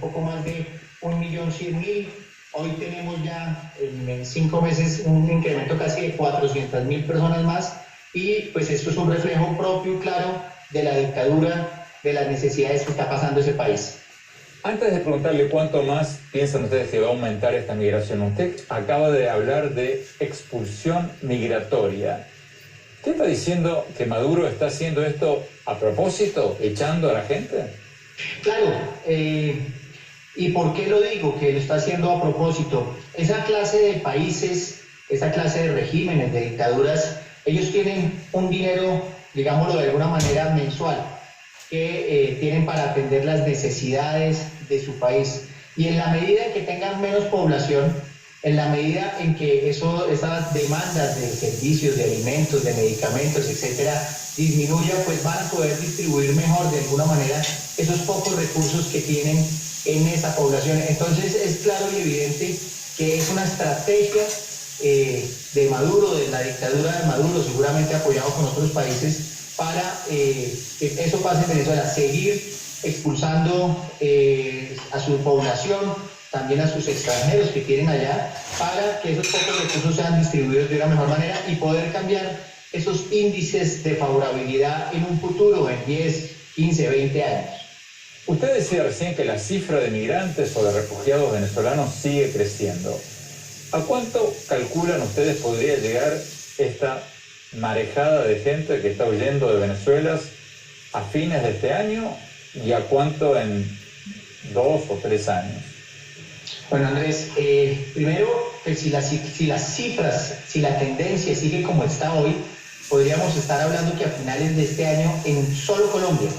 poco más de 1.100.000. Hoy tenemos ya en 5 meses un incremento casi de 400.000 personas más, y pues esto es un reflejo propio y claro de la dictadura, de las necesidades que está pasando ese país. Antes de preguntarle cuánto más piensan ustedes que va a aumentar esta migración, usted acaba de hablar de expulsión migratoria. ¿Usted está diciendo que Maduro está haciendo esto a propósito, echando a la gente? Claro, ¿y por qué lo digo que lo está haciendo a propósito? Esa clase de países, esa clase de regímenes, de dictaduras, ellos tienen un dinero, digámoslo de alguna manera, mensual, que tienen para atender las necesidades de su país. Y en la medida en que tengan menos población, en la medida en que esas demandas de servicios, de alimentos, de medicamentos, etcétera, disminuyan, pues van a poder distribuir mejor de alguna manera esos pocos recursos que tienen en esa población. Entonces es claro y evidente que es una estrategia de Maduro, de la dictadura de Maduro, seguramente apoyado con otros países, para que eso pase en Venezuela, seguir expulsando a su población, también a sus extranjeros que tienen allá, para que esos pocos recursos sean distribuidos de una mejor manera y poder cambiar esos índices de favorabilidad en un futuro, en 10, 15, 20 años. Usted decía recién que la cifra de migrantes o de refugiados venezolanos sigue creciendo. ¿A cuánto calculan ustedes podría llegar esta marejada de gente que está huyendo de Venezuela a fines de este año, y a cuánto en 2 o 3 años? Bueno, Andrés, primero, pues si las cifras, si la tendencia sigue como está hoy, podríamos estar hablando que a finales de este año, en solo Colombia,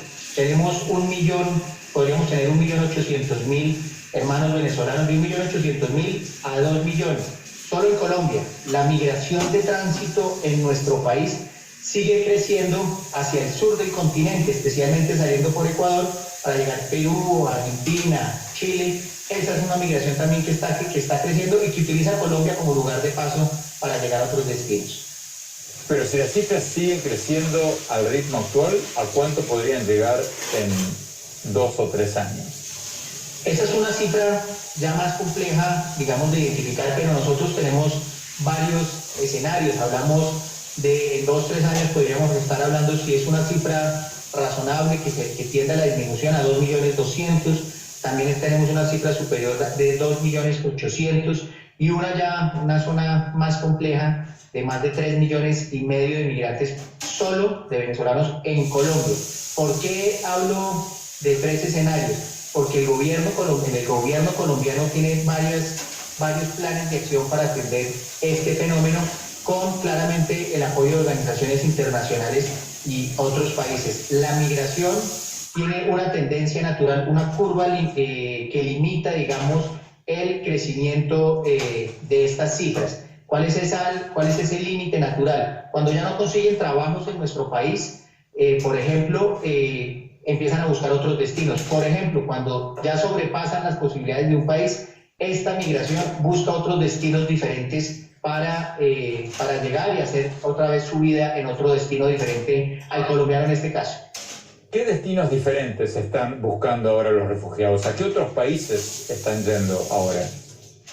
podríamos tener 1.800.000 hermanos venezolanos, de 1.800.000 a 2 millones. Solo en Colombia, la migración de tránsito en nuestro país sigue creciendo hacia el sur del continente, especialmente saliendo por Ecuador para llegar a Perú, Argentina, Chile. Esa es una migración también que está creciendo y que utiliza Colombia como lugar de paso para llegar a otros destinos. Pero si las cifras siguen creciendo al ritmo actual, ¿a cuánto podrían llegar en 2 o 3 años? Esa es una cifra ya más compleja, digamos, de identificar, pero nosotros tenemos varios escenarios. Hablamos de en 2 o 3 años podríamos estar hablando, si es una cifra razonable que tienda a la disminución, a 2.200.000. También tenemos una cifra superior de 2.800.000 y una zona más compleja de más de 3,5 millones de inmigrantes solo de venezolanos en Colombia. ¿Por qué hablo de 3 escenarios? Porque el gobierno colombiano tiene varios planes de acción para atender este fenómeno, con claramente el apoyo de organizaciones internacionales y otros países. La migración tiene una tendencia natural, una curva que limita, digamos, el crecimiento de estas cifras. ¿Cuál es ese límite natural? Cuando ya no consiguen trabajos en nuestro país, por ejemplo, empiezan a buscar otros destinos. Por ejemplo, cuando ya sobrepasan las posibilidades de un país, esta migración busca otros destinos diferentes para llegar y hacer otra vez su vida en otro destino diferente al colombiano en este caso. ¿Qué destinos diferentes están buscando ahora los refugiados? ¿A qué otros países están yendo ahora?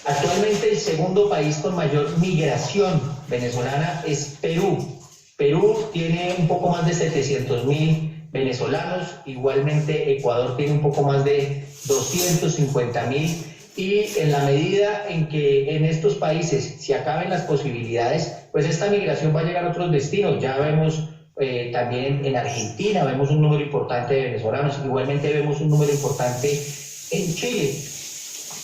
Actualmente el segundo país con mayor migración venezolana es Perú. Perú tiene un poco más de 700.000 venezolanos, igualmente Ecuador tiene un poco más de 250.000, y en la medida en que en estos países se acaben las posibilidades, pues esta migración va a llegar a otros destinos. Ya vemos también en Argentina, vemos un número importante de venezolanos, igualmente vemos un número importante en Chile.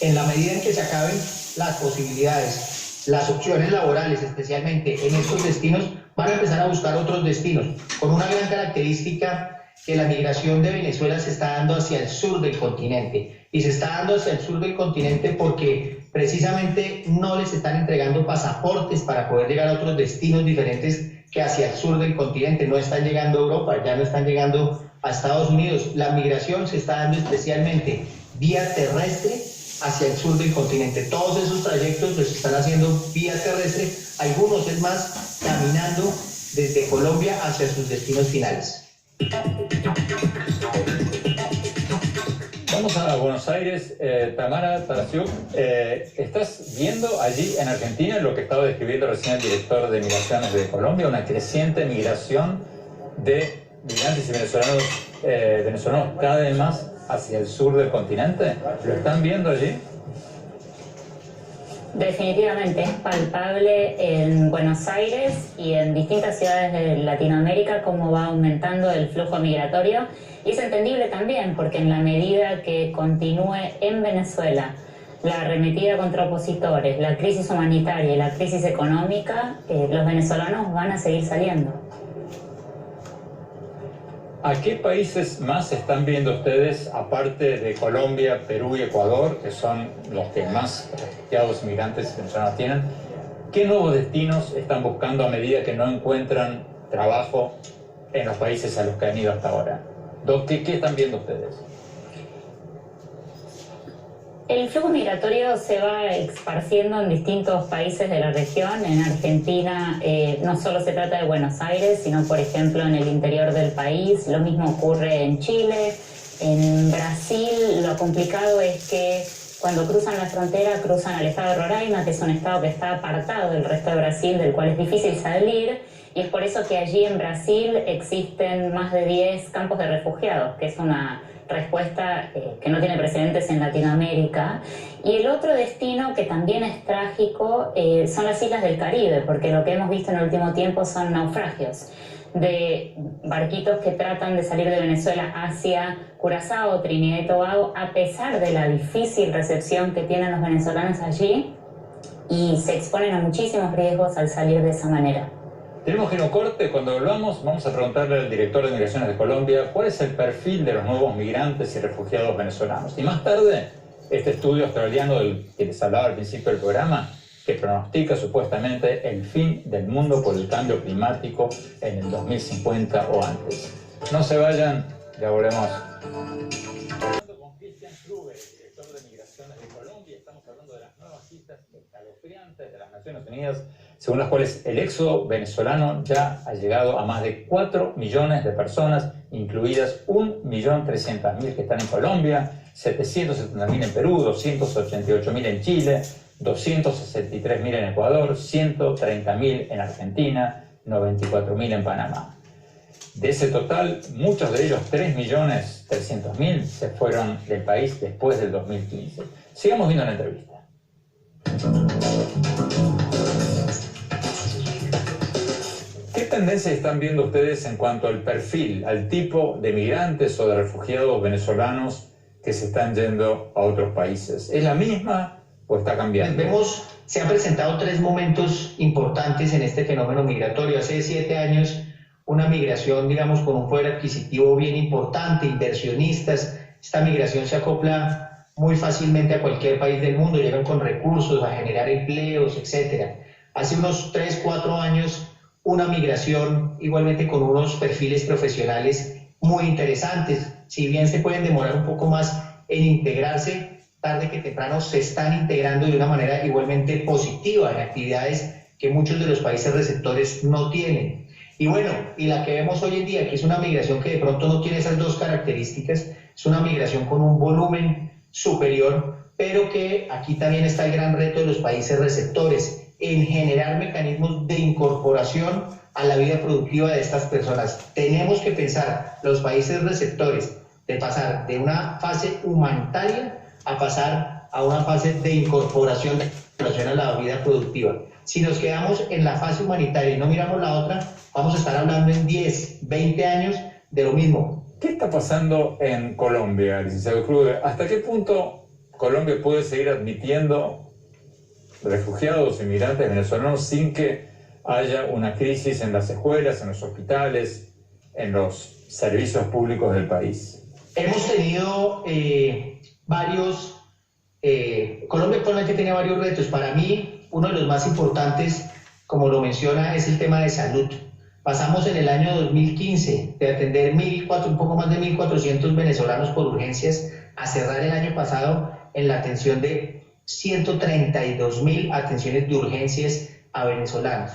En la medida en que se acaben las posibilidades, las opciones laborales, especialmente en estos destinos, van a empezar a buscar otros destinos, con una gran característica, que la migración de Venezuela se está dando hacia el sur del continente, y se está dando hacia el sur del continente porque precisamente no les están entregando pasaportes para poder llegar a otros destinos diferentes que hacia el sur del continente. No están llegando a Europa, ya no están llegando a Estados Unidos. La migración se está dando especialmente vía terrestre hacia el sur del continente. Todos esos trayectos los están haciendo vía terrestre, algunos es más caminando desde Colombia hacia sus destinos finales. Vamos a Buenos Aires. Tamara Tarasiuk, ¿estás viendo allí en Argentina lo que estaba describiendo recién el director de Migraciones de Colombia, una creciente migración de migrantes y venezolanos cada vez más hacia el sur del continente? ¿Lo están viendo allí? Definitivamente es palpable en Buenos Aires y en distintas ciudades de Latinoamérica cómo va aumentando el flujo migratorio, y es entendible también porque en la medida que continúe en Venezuela la arremetida contra opositores, la crisis humanitaria y la crisis económica, los venezolanos van a seguir saliendo. ¿A qué países más están viendo ustedes, aparte de Colombia, Perú y Ecuador, que son los que más refugiados migrantes venezolanos tienen? ¿Qué nuevos destinos están buscando a medida que no encuentran trabajo en los países a los que han ido hasta ahora? ¿Qué están viendo ustedes? El flujo migratorio se va esparciendo en distintos países de la región. En Argentina no solo se trata de Buenos Aires, sino por ejemplo en el interior del país. Lo mismo ocurre en Chile. En Brasil lo complicado es que cuando cruzan la frontera cruzan al estado de Roraima, que es un estado que está apartado del resto de Brasil, del cual es difícil salir. Y es por eso que allí en Brasil existen más de 10 campos de refugiados, que es una respuesta que no tiene precedentes en Latinoamérica. Y el otro destino que también es trágico son las islas del Caribe, porque lo que hemos visto en el último tiempo son naufragios de barquitos que tratan de salir de Venezuela hacia Curazao, Trinidad y Tobago, a pesar de la difícil recepción que tienen los venezolanos allí, y se exponen a muchísimos riesgos al salir de esa manera. Tenemos que ir a un corte. Cuando volvamos vamos a preguntarle al director de Migraciones de Colombia cuál es el perfil de los nuevos migrantes y refugiados venezolanos. Y más tarde, este estudio australiano del que les hablaba al principio del programa, que pronostica supuestamente el fin del mundo por el cambio climático en el 2050 o antes. No se vayan, ya volvemos. Con Cristian Kruger, director de Migraciones de Colombia, estamos hablando de las nuevas cifras escalofriantes de las Naciones Unidas, según las cuales el éxodo venezolano ya ha llegado a más de 4 millones de personas, incluidas 1.300.000 que están en Colombia, 770.000 en Perú, 288.000 en Chile, 263.000 en Ecuador, 130.000 en Argentina, 94.000 en Panamá. De ese total, muchos de ellos, 3.300.000, se fueron del país después del 2015. Sigamos viendo la entrevista. ¿Qué tendencias están viendo ustedes en cuanto al perfil, al tipo de migrantes o de refugiados venezolanos que se están yendo a otros países? ¿Es la misma o está cambiando? Se han presentado 3 momentos importantes en este fenómeno migratorio. Hace 7 años, una migración, digamos, con un poder adquisitivo bien importante, inversionistas. Esta migración se acopla muy fácilmente a cualquier país del mundo, llegan con recursos a generar empleos, etc. Hace unos 3, 4 años, una migración igualmente con unos perfiles profesionales muy interesantes. Si bien se pueden demorar un poco más en integrarse, tarde que temprano se están integrando de una manera igualmente positiva en actividades que muchos de los países receptores no tienen. Y bueno, y la que vemos hoy en día, que es una migración que de pronto no tiene esas 2 características, es una migración con un volumen superior, pero que aquí también está el gran reto de los países receptores, en generar mecanismos de incorporación a la vida productiva de estas personas. Tenemos que pensar, los países receptores, de pasar de una fase humanitaria a pasar a una fase de incorporación a la vida productiva. Si nos quedamos en la fase humanitaria y no miramos la otra, vamos a estar hablando en 10, 20 años de lo mismo. ¿Qué está pasando en Colombia, licenciado Kruger? ¿Hasta qué punto Colombia puede seguir admitiendo refugiados, inmigrantes venezolanos sin que haya una crisis en las escuelas, en los hospitales, en los servicios públicos del país? Hemos tenido Colombia actualmente tiene varios retos. Para mí, uno de los más importantes, como lo menciona, es el tema de salud. Pasamos en el año 2015 de atender un poco más de 1.400 venezolanos por urgencias a cerrar el año pasado en la atención de 132.000 atenciones de urgencias a venezolanos,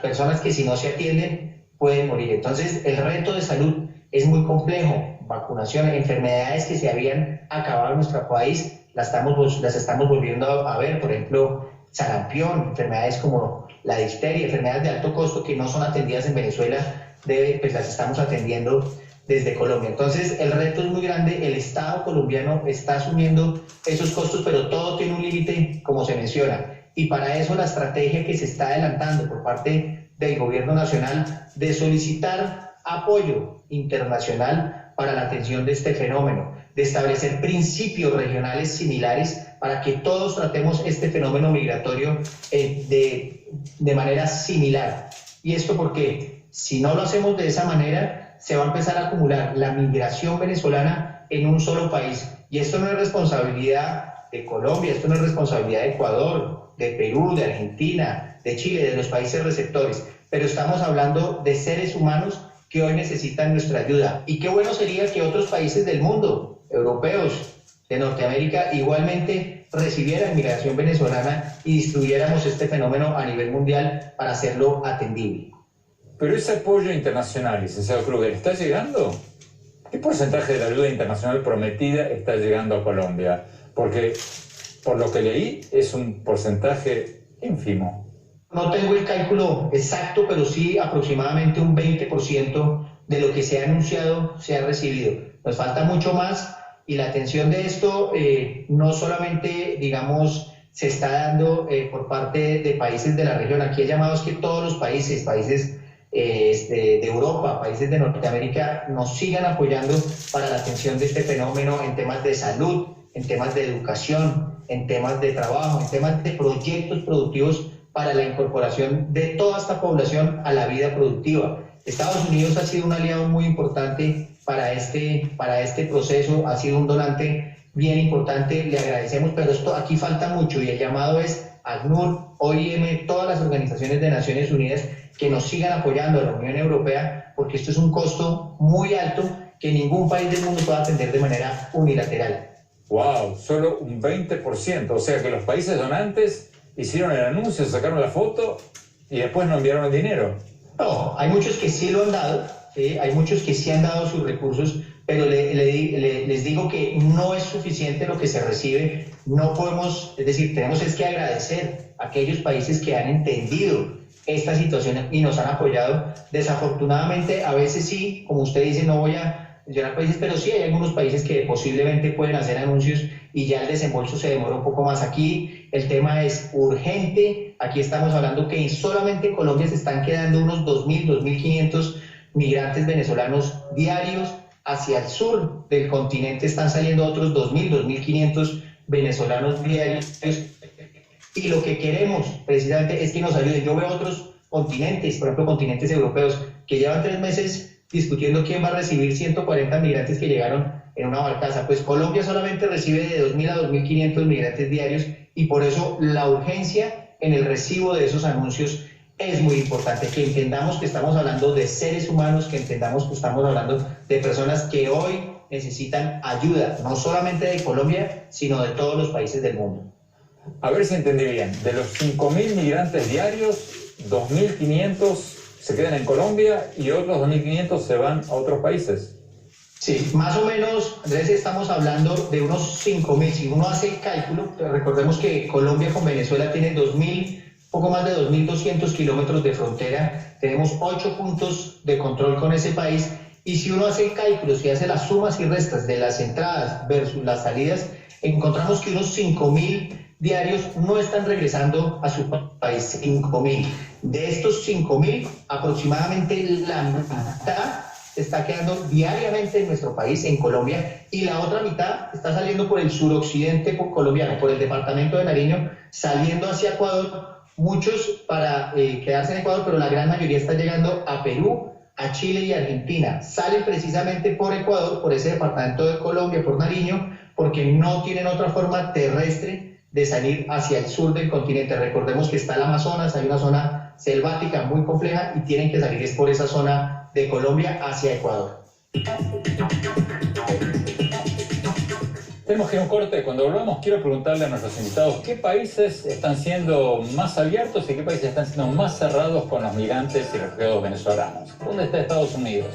personas que si no se atienden pueden morir. Entonces el reto de salud es muy complejo. vacunación, enfermedades que se habían acabado en nuestro país, las estamos volviendo a ver, por ejemplo, sarampión, enfermedades como la difteria, enfermedades de alto costo que no son atendidas en Venezuela, pues las estamos atendiendo desde Colombia. Entonces, el reto es muy grande, el Estado colombiano está asumiendo esos costos, pero todo tiene un límite, como se menciona. Y para eso la estrategia que se está adelantando por parte del gobierno nacional de solicitar apoyo internacional para la atención de este fenómeno, de establecer principios regionales similares para que todos tratemos este fenómeno migratorio de manera similar. Y esto porque si no lo hacemos de esa manera, se va a empezar a acumular la migración venezolana en un solo país. Y esto no es responsabilidad de Colombia, esto no es responsabilidad de Ecuador, de Perú, de Argentina, de Chile, de los países receptores, pero estamos hablando de seres humanos que hoy necesitan nuestra ayuda. Y qué bueno sería que otros países del mundo, europeos, de Norteamérica, igualmente recibieran migración venezolana y distribuyéramos este fenómeno a nivel mundial para hacerlo atendible. Pero ese apoyo internacional, licenciado Kruger, ¿está llegando? ¿Qué porcentaje de la ayuda internacional prometida está llegando a Colombia? Porque, por lo que leí, es un porcentaje ínfimo. No tengo el cálculo exacto, pero sí aproximadamente un 20% de lo que se ha anunciado se ha recibido. Nos falta mucho más y la atención de esto no solamente, digamos, se está dando por parte de países de la región. Aquí he llamado es que todos los países de Europa, países de Norteamérica, nos sigan apoyando para la atención de este fenómeno en temas de salud, en temas de educación, en temas de trabajo, en temas de proyectos productivos para la incorporación de toda esta población a la vida productiva. Estados Unidos ha sido un aliado muy importante para este proceso, ha sido un donante bien importante, le agradecemos, pero aquí falta mucho y el llamado es ACNUR, OIM, todas las organizaciones de Naciones Unidas que nos sigan apoyando a la Unión Europea, porque esto es un costo muy alto que ningún país del mundo pueda atender de manera unilateral. ¡Wow! Solo un 20%, o sea que los países donantes hicieron el anuncio, sacaron la foto y después no enviaron el dinero. No, hay muchos que sí lo han dado, ¿sí? Hay muchos que sí han dado sus recursos, pero les digo que no es suficiente lo que se recibe. No podemos, es decir, tenemos que agradecer a aquellos países que han entendido esta situación y nos han apoyado. Desafortunadamente, a veces sí, como usted dice, no voy a mencionar países, pero sí hay algunos países que posiblemente pueden hacer anuncios y ya el desembolso se demora un poco más. Aquí el tema es urgente. Aquí estamos hablando que solamente en Colombia se están quedando unos 2.000, 2.500 migrantes venezolanos diarios. Hacia el sur del continente están saliendo otros 2.000, 2.500 venezolanos diarios. Y lo que queremos precisamente es que nos ayuden. Yo veo otros continentes, por ejemplo continentes europeos, que llevan 3 meses discutiendo quién va a recibir 140 migrantes que llegaron en una barcaza. Pues Colombia solamente recibe de 2.000 a 2.500 migrantes diarios y por eso la urgencia en el recibo de esos anuncios es muy importante, que entendamos que estamos hablando de seres humanos, que entendamos que estamos hablando de personas que hoy necesitan ayuda, no solamente de Colombia, sino de todos los países del mundo. A ver si entendí bien, de los 5.000 migrantes diarios, 2.500 se quedan en Colombia y otros 2.500 se van a otros países. Sí, más o menos, Andrés, estamos hablando de unos 5.000. Si uno hace el cálculo, recordemos que Colombia con Venezuela tiene poco más de 2.200 kilómetros de frontera, tenemos 8 puntos de control con ese país, y si uno hace el cálculo, si hace las sumas y restas de las entradas versus las salidas, encontramos que unos 5.000 diarios no están regresando a su país, 5.000. De estos 5.000, aproximadamente la mitad está quedando diariamente en nuestro país, en Colombia, y la otra mitad está saliendo por el suroccidente colombiano, por el departamento de Nariño, saliendo hacia Ecuador. Muchos para quedarse en Ecuador, pero la gran mayoría está llegando a Perú, a Chile y a Argentina. Salen precisamente por Ecuador, por ese departamento de Colombia, por Nariño, porque no tienen otra forma terrestre de salir hacia el sur del continente. Recordemos que está el Amazonas, hay una zona selvática muy compleja y tienen que salir es por esa zona de Colombia hacia Ecuador. Tenemos que ir a un corte. Cuando volvamos, quiero preguntarle a nuestros invitados qué países están siendo más abiertos y qué países están siendo más cerrados con los migrantes y refugiados venezolanos. ¿Dónde está Estados Unidos?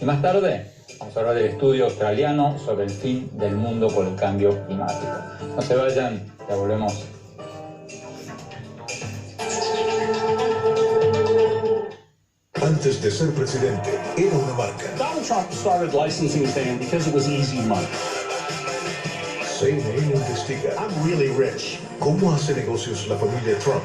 Y más tarde, Vamos a hablar del estudio australiano sobre el fin del mundo por el cambio climático. No se vayan, ya volvemos. Antes de ser presidente, era una marca. Donald Trump started licensing sand because it was easy money. CNN investiga I'm really rich. cómo hace negocios la familia Trump.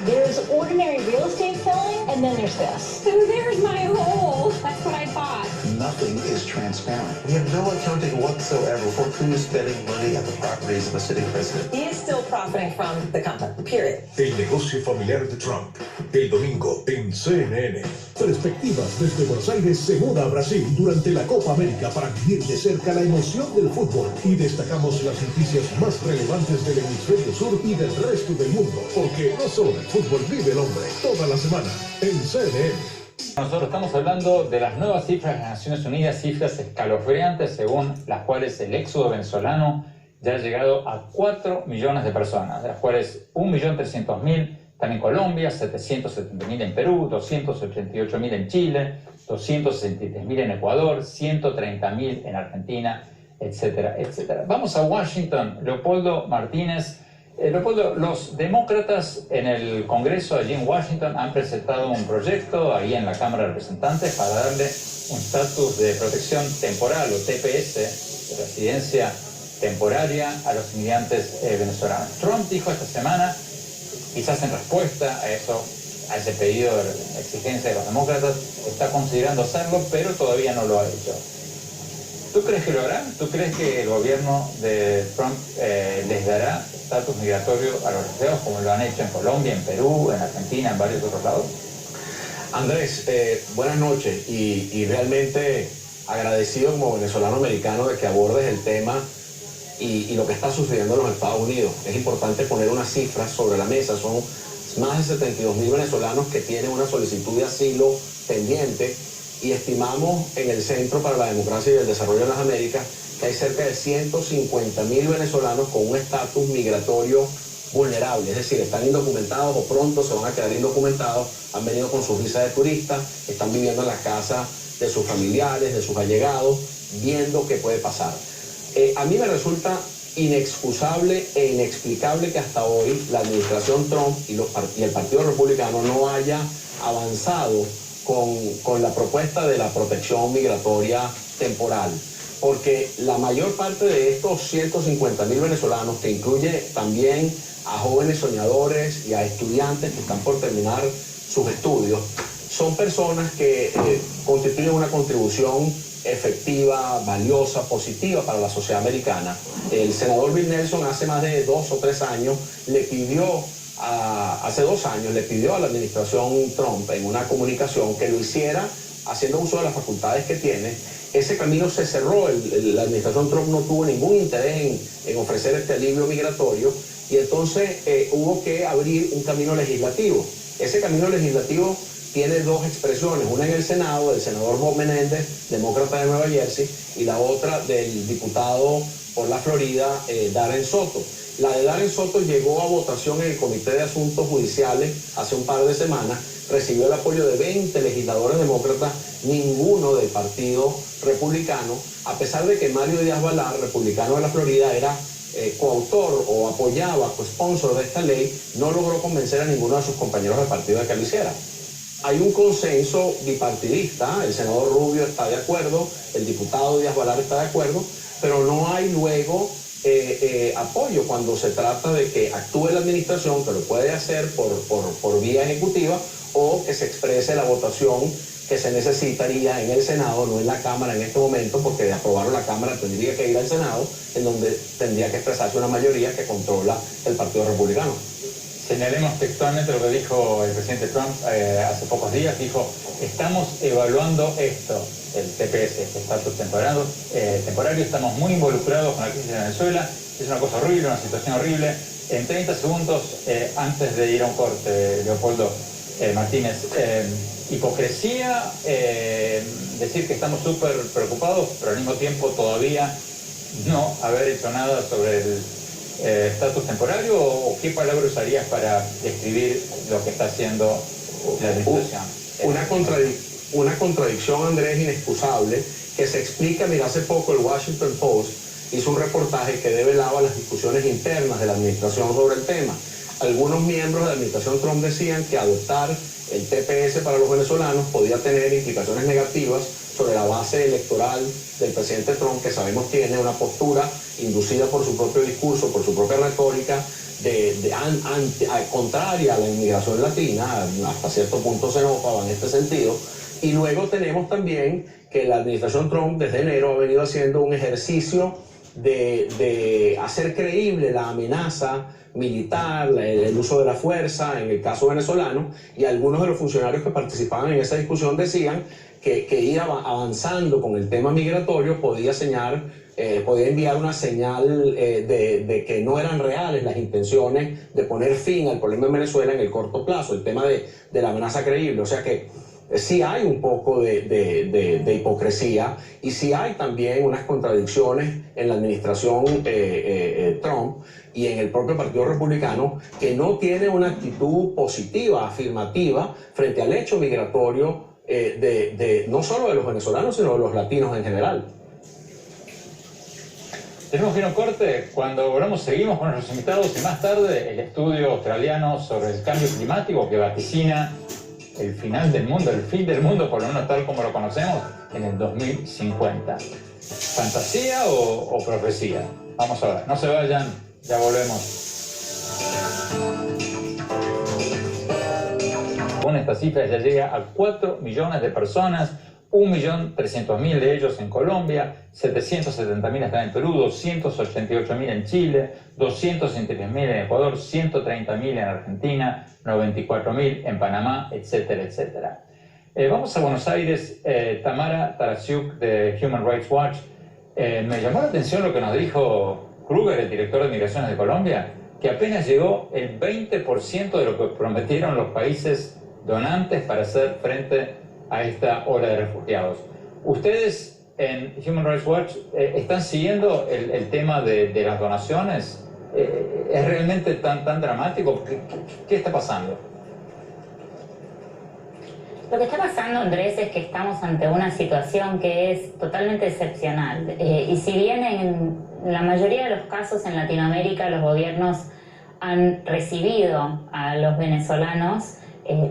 There's ordinary real estate selling, and then there's this. So there's my hole. That's what I bought. Nothing is transparent. We have no accounting whatsoever for who's spending money at the properties of a sitting president. He is still profiting from the company, period. El negocio familiar de Trump. El domingo en CNN. Perspectivas desde Buenos Aires se muda a Brasil durante la Copa América para vivir de cerca la emoción del fútbol y destacamos las noticias más relevantes del hemisferio sur y del resto del mundo, porque no solo el fútbol vive el hombre, toda la semana en CNN. Nosotros estamos hablando de las nuevas cifras de las Naciones Unidas, cifras escalofriantes según las cuales el éxodo venezolano ya ha llegado a 4 millones de personas, de las cuales 1.300.000 están en Colombia, 770.000 en Perú, 288.000 en Chile, 263.000 en Ecuador, 130.000 en Argentina, etcétera, etcétera. Vamos a Washington. Leopoldo Martínez. Leopoldo, los demócratas en el Congreso allí en Washington han presentado un proyecto ahí en la Cámara de Representantes para darle un estatus de protección temporal o TPS, de residencia temporaria, a los inmigrantes venezolanos. Trump dijo esta semana, quizás en respuesta a eso, a ese pedido de exigencia de los demócratas, está considerando hacerlo, pero todavía no lo ha hecho. ¿Tú crees que lo hará? ¿Tú crees que el gobierno de Trump les dará estatus migratorio a los refugiados como lo han hecho en Colombia, en Perú, en Argentina, en varios otros lados? Andrés, buenas noches y realmente agradecido como venezolano americano de que abordes el tema y lo que está sucediendo en los Estados Unidos. Es importante poner unas cifras sobre la mesa. Son más de 72.000 venezolanos que tienen una solicitud de asilo pendiente y estimamos en el Centro para la Democracia y el Desarrollo de las Américas que hay cerca de 150.000 venezolanos con un estatus migratorio vulnerable, es decir, están indocumentados o pronto se van a quedar indocumentados, han venido con sus visas de turista, están viviendo en la casa de sus familiares, de sus allegados, viendo qué puede pasar. A mí me resulta inexcusable e inexplicable que hasta hoy la administración Trump y el Partido Republicano no haya avanzado con la propuesta de la protección migratoria temporal, porque la mayor parte de estos 150.000 venezolanos, que incluye también a jóvenes soñadores y a estudiantes que están por terminar sus estudios, son personas que constituyen una contribución efectiva, valiosa, positiva para la sociedad americana. El senador Bill Nelson hace más de 2 o 3 años hace 2 años le pidió a la administración Trump en una comunicación que lo hiciera haciendo uso de las facultades que tiene. Ese camino se cerró, la administración Trump no tuvo ningún interés en ofrecer este alivio migratorio y entonces hubo que abrir un camino legislativo. Ese camino legislativo tiene 2 expresiones, una en el Senado, del senador Bob Menéndez, demócrata de Nueva Jersey, y la otra del diputado por la Florida, Darren Soto. La de Darren Soto llegó a votación en el Comité de Asuntos Judiciales hace un par de semanas, recibió el apoyo de 20 legisladores demócratas, ninguno del Partido Republicano, a pesar de que Mario Díaz-Balart, republicano de la Florida, era coautor o apoyaba, co-sponsor de esta ley, no logró convencer a ninguno de sus compañeros del partido de que lo hiciera. Hay un consenso bipartidista, el senador Rubio está de acuerdo, el diputado Díaz-Balart está de acuerdo, pero no hay luego apoyo cuando se trata de que actúe la administración, que lo puede hacer por vía ejecutiva, o que se exprese la votación que se necesitaría en el Senado, no en la Cámara en este momento, porque de aprobarlo la Cámara tendría que ir al Senado, en donde tendría que expresarse una mayoría que controla el Partido Republicano. Señalemos textualmente lo que dijo el presidente Trump hace pocos días. Dijo, estamos evaluando esto, el TPS, este estatus temporario, estamos muy involucrados con la crisis de Venezuela, es una cosa horrible, una situación horrible. En 30 segundos, antes de ir a un corte, Leopoldo Martínez, hipocresía, decir que estamos súper preocupados, pero al mismo tiempo todavía no haber hecho nada sobre el estatus temporario, o qué palabra usarías para describir lo que está haciendo la administración? Una contradicción, Andrés, inexcusable, que se explica. Mira, hace poco el Washington Post hizo un reportaje que develaba las discusiones internas de la administración sobre el tema. Algunos miembros de la administración Trump decían que adoptar el TPS para los venezolanos podía tener implicaciones negativas sobre la base electoral del presidente Trump, que sabemos tiene una postura inducida por su propio discurso, por su propia retórica, contraria a la inmigración latina, hasta cierto punto xenófoba en este sentido. Y luego tenemos también que la administración Trump desde enero ha venido haciendo un ejercicio de hacer creíble la amenaza militar, el uso de la fuerza en el caso venezolano, y algunos de los funcionarios que participaban en esa discusión decían que ir avanzando con el tema migratorio podía enviar una señal de que no eran reales las intenciones de poner fin al problema en Venezuela en el corto plazo, el tema de la amenaza creíble. O sea que sí hay un poco de hipocresía, y sí hay también unas contradicciones en la administración Trump y en el propio Partido Republicano, que no tiene una actitud positiva, afirmativa, frente al hecho migratorio no solo de los venezolanos, sino de los latinos en general. Tenemos que ir a un corte. Cuando volvamos seguimos con nuestros invitados y más tarde el estudio australiano sobre el cambio climático que vaticina el final del mundo, el fin del mundo, por lo menos tal como lo conocemos, en el 2050. ¿Fantasía o profecía? Vamos a ver, no se vayan, ya volvemos. Con esta cifra ya llega a 4 millones de personas, 1.300.000 de ellos en Colombia, 770.000 están en Perú, 288.000 en Chile, 263.000 en Ecuador, 130.000 en Argentina, 94.000 en Panamá, etcétera, etcétera. Vamos a Buenos Aires. Tamara Tarasiuk de Human Rights Watch. Me llamó la atención lo que nos dijo Kruger, el director de Migraciones de Colombia, que apenas llegó el 20% de lo que prometieron los países donantes para hacer frente a esta ola de refugiados. Ustedes en Human Rights Watch están siguiendo el tema de las donaciones. ¿Es realmente tan dramático? ¿Qué está pasando? Lo que está pasando, Andrés, es que estamos ante una situación que es totalmente excepcional. Y si bien en la mayoría de los casos en Latinoamérica los gobiernos han recibido a los venezolanos,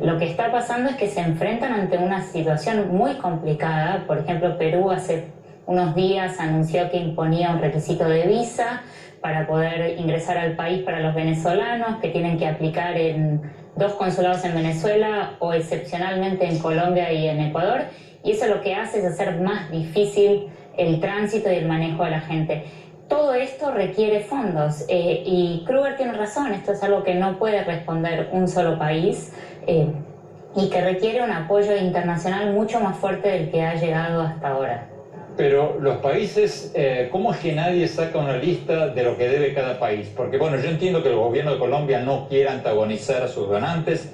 lo que está pasando es que se enfrentan ante una situación muy complicada. Por ejemplo, Perú hace unos días anunció que imponía un requisito de visa para poder ingresar al país para los venezolanos, que tienen que aplicar en 2 consulados en Venezuela o excepcionalmente en Colombia y en Ecuador, y eso lo que hace es hacer más difícil el tránsito y el manejo de la gente. Todo esto requiere fondos, y Kruger tiene razón, esto es algo que no puede responder un solo país, y que requiere un apoyo internacional mucho más fuerte del que ha llegado hasta ahora. Pero los países, ¿cómo es que nadie saca una lista de lo que debe cada país? Porque bueno, yo entiendo que el gobierno de Colombia no quiera antagonizar a sus donantes,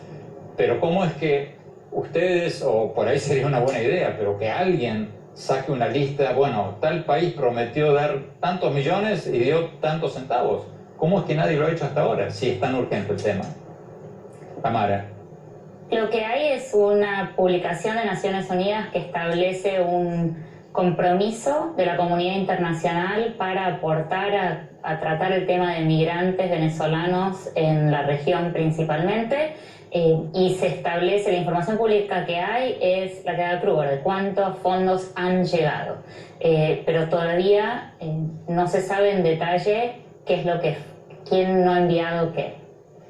pero ¿cómo es que ustedes, o por ahí sería una buena idea, pero que alguien saque una lista, bueno, tal país prometió dar tantos millones y dio tantos centavos? ¿Cómo es que nadie lo ha hecho hasta ahora, si es tan urgente el tema? Tamara. Lo que hay es una publicación de Naciones Unidas que establece un compromiso de la comunidad internacional para aportar a tratar el tema de migrantes venezolanos en la región principalmente, y se establece, la información pública que hay es la que da Kruger, de cuántos fondos han llegado, pero todavía no se sabe en detalle qué es lo que, quién no ha enviado qué.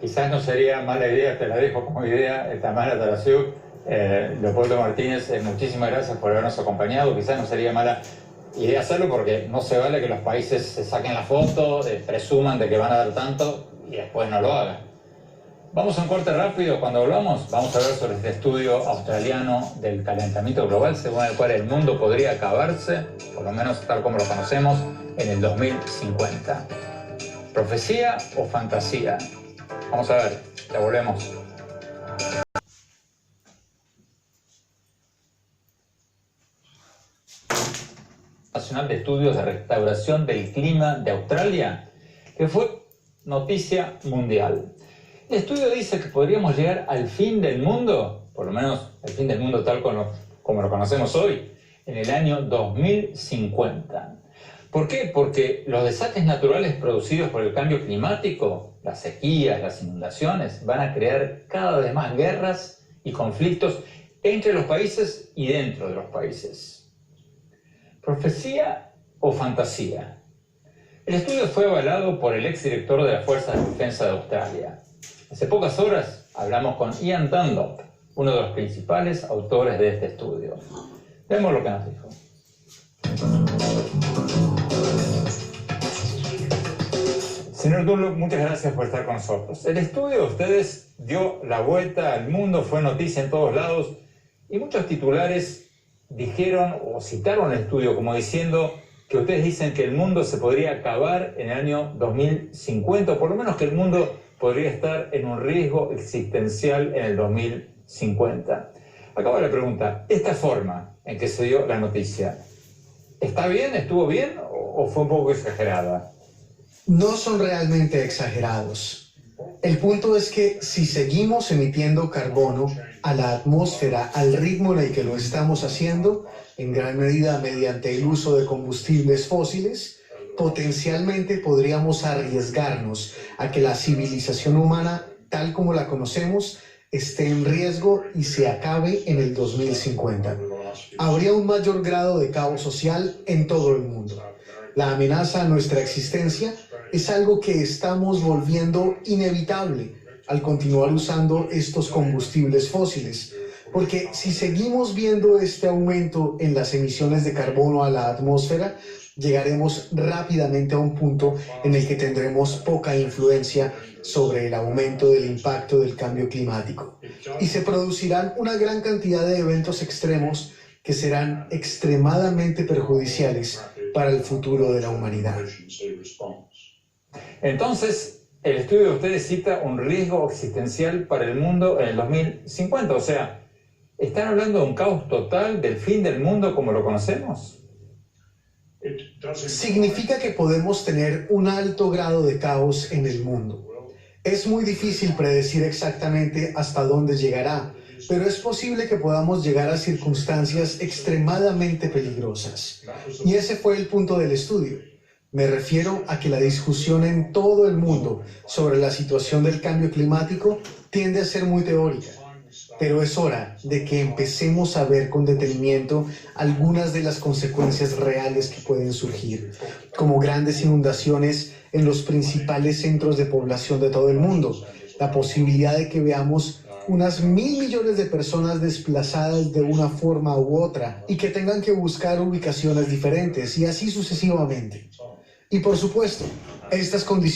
Quizás no sería mala idea, te la dejo como idea, Tamara Tarasiuk. Leopoldo Martínez, muchísimas gracias por habernos acompañado. Quizás no sería mala idea hacerlo porque no se vale que los países se saquen la foto, presuman de que van a dar tanto y después no lo hagan. Vamos a un corte rápido. Cuando volvamos vamos a hablar sobre este estudio australiano del calentamiento global, según el cual el mundo podría acabarse, por lo menos tal como lo conocemos, en el 2050. ¿Profecía o fantasía? Vamos a ver, ya volvemos. Nacional de Estudios de Restauración del Clima de Australia, que fue noticia mundial. El estudio dice que podríamos llegar al fin del mundo, por lo menos el fin del mundo tal como lo conocemos hoy, en el año 2050. ¿Por qué? Porque los desastres naturales producidos por el cambio climático, las sequías, las inundaciones, van a crear cada vez más guerras y conflictos entre los países y dentro de los países. ¿Profecía o fantasía? El estudio fue avalado por el exdirector de las Fuerzas de Defensa de Australia. Hace pocas horas hablamos con Ian Dunlop, uno de los principales autores de este estudio. Veamos lo que nos dijo. Señor Dunlop, muchas gracias por estar con nosotros. El estudio de ustedes dio la vuelta al mundo, fue noticia en todos lados y muchos titulares dijeron o citaron el estudio como diciendo que ustedes dicen que el mundo se podría acabar en el año 2050, o por lo menos que el mundo podría estar en un riesgo existencial en el 2050. Acabo la pregunta, ¿esta forma en que se dio la noticia, está bien, estuvo bien o fue un poco exagerada? No son realmente exagerados. El punto es que si seguimos emitiendo carbono a la atmósfera al ritmo en el que lo estamos haciendo, en gran medida mediante el uso de combustibles fósiles, potencialmente podríamos arriesgarnos a que la civilización humana, tal como la conocemos, esté en riesgo y se acabe en el 2050. Habría un mayor grado de caos social en todo el mundo. La amenaza a nuestra existencia es algo que estamos volviendo inevitable al continuar usando estos combustibles fósiles, porque si seguimos viendo este aumento en las emisiones de carbono a la atmósfera, llegaremos rápidamente a un punto en el que tendremos poca influencia sobre el aumento del impacto del cambio climático y se producirán una gran cantidad de eventos extremos que serán extremadamente perjudiciales para el futuro de la humanidad. Entonces, el estudio de ustedes cita un riesgo existencial para el mundo en el 2050. O sea, ¿están hablando de un caos total, del fin del mundo como lo conocemos? Significa que podemos tener un alto grado de caos en el mundo. Es muy difícil predecir exactamente hasta dónde llegará, pero es posible que podamos llegar a circunstancias extremadamente peligrosas. Y ese fue el punto del estudio. Me refiero a que la discusión en todo el mundo sobre la situación del cambio climático tiende a ser muy teórica, pero es hora de que empecemos a ver con detenimiento algunas de las consecuencias reales que pueden surgir, como grandes inundaciones en los principales centros de población de todo el mundo, la posibilidad de que veamos unas 1.000 millones de personas desplazadas de una forma u otra y que tengan que buscar ubicaciones diferentes y así sucesivamente. Y por supuesto, estas condiciones